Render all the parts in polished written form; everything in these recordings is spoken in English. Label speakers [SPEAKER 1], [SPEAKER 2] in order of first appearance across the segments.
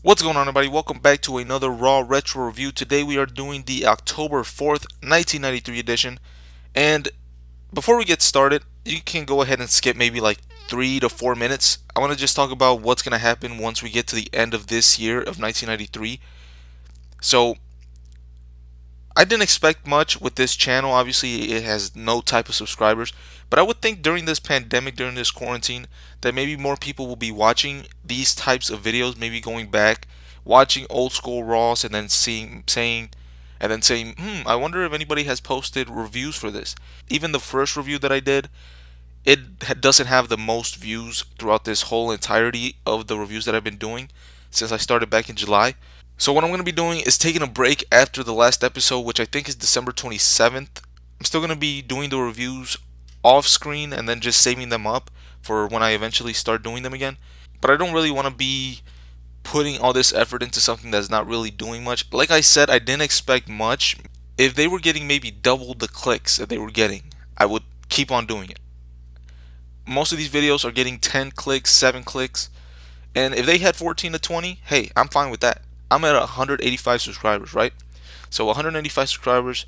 [SPEAKER 1] What's going on, everybody? Welcome back to another Raw Retro Review. Today we are doing the October 4th, 1993 edition. And before we get started, you can go ahead and skip maybe like 3 to 4 minutes. I want to just talk about what's going to happen once we get to the end of this year of 1993. So, I didn't expect much with this channel. Obviously, it has no type of subscribers. But I would think during this pandemic, during this quarantine, that maybe more people will be watching these types of videos, maybe going back, watching old school Raws, and then saying, I wonder if anybody has posted reviews for this. Even the first review that I did, it doesn't have the most views throughout this whole entirety of the reviews that I've been doing since I started back in July. So what I'm going to be doing is taking a break after the last episode, which I think is December 27th. I'm still going to be doing the reviews off screen and then just saving them up for when I eventually start doing them again. But I don't really want to be putting all this effort into something that's not really doing much. Like I said, I didn't expect much. If they were getting maybe double the clicks that they were getting, I would keep on doing it. Most of these videos are getting 10 clicks, 7 clicks. And if they had 14 to 20, hey, I'm fine with that. I'm at 185 subscribers, right? So 185 subscribers.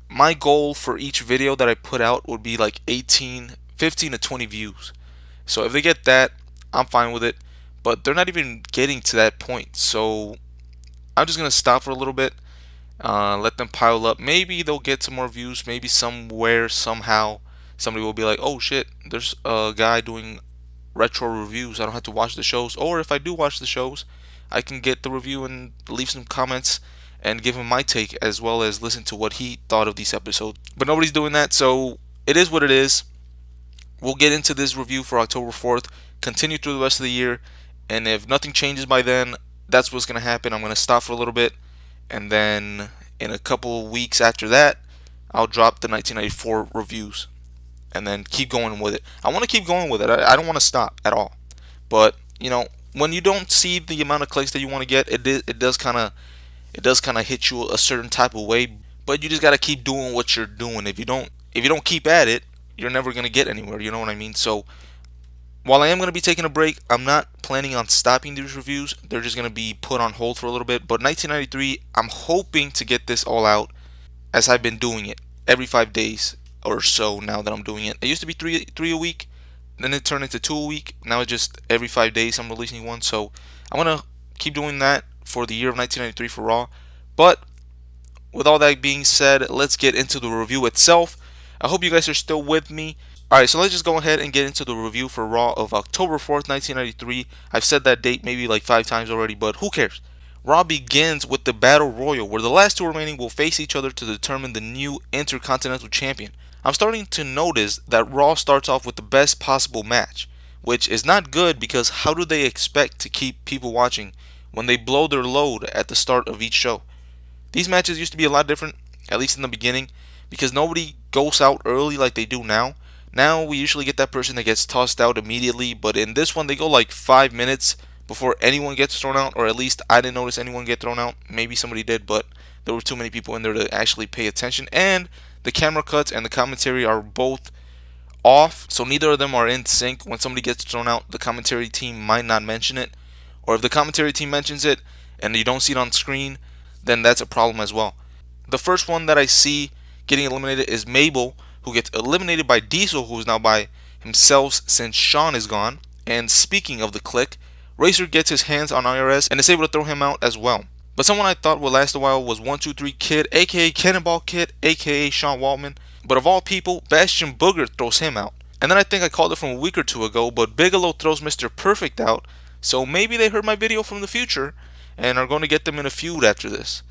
[SPEAKER 1] My goal for each video that I put out would be like 15 to 20 views. So if they get that, I'm fine with it. But they're not even getting to that point. So I'm just going to stop for a little bit. Let them pile up. Maybe they'll get some more views. Maybe somewhere, somehow, somebody will be like, oh shit, there's a guy doing retro reviews. I don't have to watch the shows. Or if I do watch the shows, I can get the review and leave some comments and give him my take, as well as listen to what he thought of these episodes. But nobody's doing that, so it is what it is. We'll get into this review for October 4th, continue through the rest of the year, and if nothing changes by then, that's what's going to happen. I'm going to stop for a little bit, and then in a couple weeks after that, I'll drop the 1994 reviews and then keep going with it. I want to keep going with it. I don't want to stop at all. But, when you don't see the amount of clicks that you want to get, it does kind of hit you a certain type of way. But you just got to keep doing what you're doing. If you don't keep at it, you're never going to get anywhere. You know what I mean? So while I am going to be taking a break, I'm not planning on stopping these reviews. They're just going to be put on hold for a little bit. But 1993, I'm hoping to get this all out as I've been doing it every 5 days or so now that I'm doing it. It used to be three a week. Then it turned into 2 a week. Now it's just every 5 days I'm releasing one. So I'm going to keep doing that for the year of 1993 for Raw. But with all that being said, let's get into the review itself. I hope you guys are still with me. Alright, so let's just go ahead and get into the review for Raw of October 4th, 1993. I've said that date maybe like 5 times already, but who cares? Raw begins with the Battle Royal, where the last two remaining will face each other to determine the new Intercontinental Champion. I'm starting to notice that Raw starts off with the best possible match, which is not good because how do they expect to keep people watching when they blow their load at the start of each show? These matches used to be a lot different, at least in the beginning, because nobody goes out early like they do now. Now we usually get that person that gets tossed out immediately, but in this one they go like 5 minutes before anyone gets thrown out, or at least I didn't notice anyone get thrown out. Maybe somebody did, but there were too many people in there to actually pay attention, and the camera cuts and the commentary are both off, so neither of them are in sync. When somebody gets thrown out, the commentary team might not mention it, or if the commentary team mentions it and you don't see it on screen, then that's a problem as well. The first one that I see getting eliminated is Mabel, who gets eliminated by Diesel, who is now by himself since Shawn is gone. And speaking of the click, Racer gets his hands on IRS and is able to throw him out as well. But someone I thought would last a while was 123 Kid, aka Cannonball Kid, aka Sean Waltman. But of all people, Bastion Booger throws him out. And then I think I called it from a week or two ago, but Bigelow throws Mr. Perfect out. So maybe they heard my video from the future and are going to get them in a feud after this.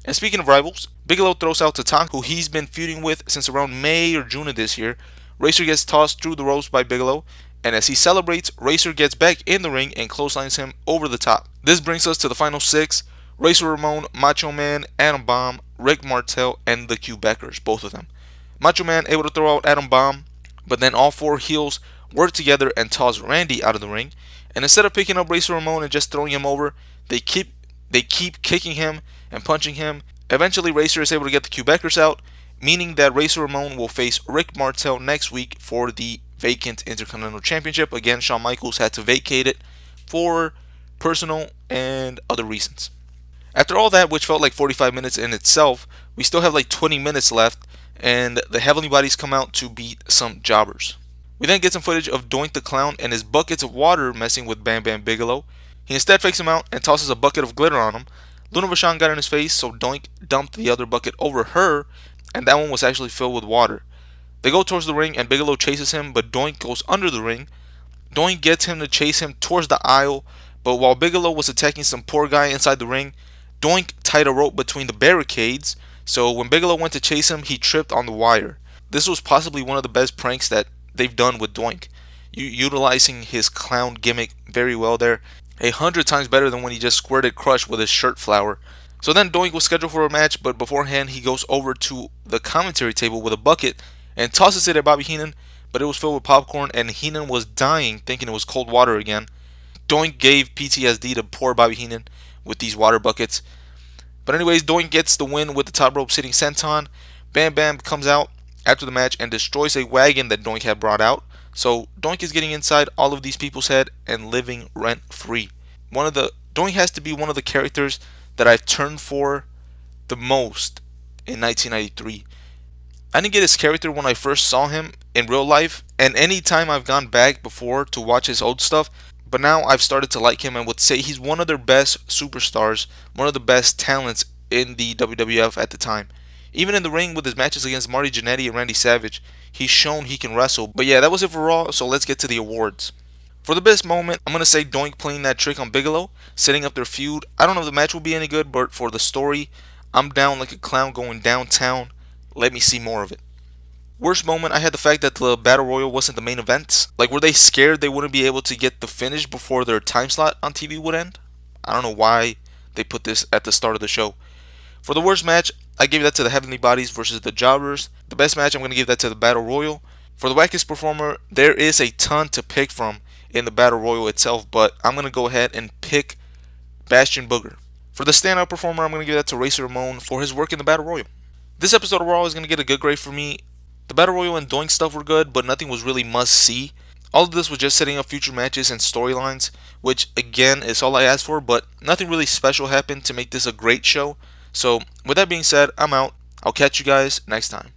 [SPEAKER 1] And speaking of rivals, Bigelow throws out Tatanka, who he's been feuding with since around May or June of this year. Racer gets tossed through the ropes by Bigelow, and as he celebrates, Racer gets back in the ring and clotheslines him over the top. This brings us to the final 6. Racer Ramon, Macho Man, Adam Bomb, Rick Martel, and the Quebecers, both of them. Macho Man able to throw out Adam Bomb, but then all 4 heels work together and toss Randy out of the ring. And instead of picking up Racer Ramon and just throwing him over, they keep kicking him and punching him. Eventually, Racer is able to get the Quebecers out, meaning that Racer Ramon will face Rick Martel next week for the vacant Intercontinental Championship. Again, Shawn Michaels had to vacate it for personal, and other reasons. After all that, which felt like 45 minutes in itself, we still have like 20 minutes left, and the Heavenly Bodies come out to beat some jobbers. We then get some footage of Doink the Clown and his buckets of water messing with Bam Bam Bigelow. He instead fakes him out and tosses a bucket of glitter on him. Luna Vachon got in his face, so Doink dumped the other bucket over her, and that one was actually filled with water. They go towards the ring, and Bigelow chases him, but Doink goes under the ring. Doink gets him to chase him towards the aisle, but while Bigelow was attacking some poor guy inside the ring, Doink tied a rope between the barricades, so when Bigelow went to chase him, he tripped on the wire. This was possibly one of the best pranks that they've done with Doink, utilizing his clown gimmick very well there. 100 times better than when he just squirted Crush with his shirt flower. So then Doink was scheduled for a match, but beforehand he goes over to the commentary table with a bucket and tosses it at Bobby Heenan, but it was filled with popcorn and Heenan was dying thinking it was cold water again. Doink gave PTSD to poor Bobby Heenan with these water buckets. But anyways, Doink gets the win with the top rope sitting senton. Bam Bam comes out after the match and destroys a wagon that Doink had brought out. So Doink is getting inside all of these people's head and living rent free. Doink has to be one of the characters that I've turned for the most in 1993. I didn't get his character when I first saw him in real life, and any time I've gone back before to watch his old stuff, but now I've started to like him and would say he's one of their best superstars, one of the best talents in the WWF at the time. Even in the ring with his matches against Marty Jannetty and Randy Savage, he's shown he can wrestle. But yeah, that was it for Raw, so let's get to the awards. For the best moment, I'm going to say Doink playing that trick on Bigelow, setting up their feud. I don't know if the match will be any good, but for the story, I'm down like a clown going downtown. Let me see more of it. Worst moment, I had the fact that the Battle Royal wasn't the main event. Like, were they scared they wouldn't be able to get the finish before their time slot on TV would end? I don't know why they put this at the start of the show. For the worst match, I gave that to the Heavenly Bodies versus the Jobbers. The best match, I'm going to give that to the Battle Royal. For the wackest performer, there is a ton to pick from in the Battle Royal itself, but I'm going to go ahead and pick Bastion Booger. For the standout performer, I'm going to give that to Racer Ramon for his work in the Battle Royal. This episode of Raw is going to get a good grade for me. The Battle Royal and Doink stuff were good, but nothing was really must-see. All of this was just setting up future matches and storylines, which again is all I asked for, but nothing really special happened to make this a great show. So with that being said, I'm out. I'll catch you guys next time.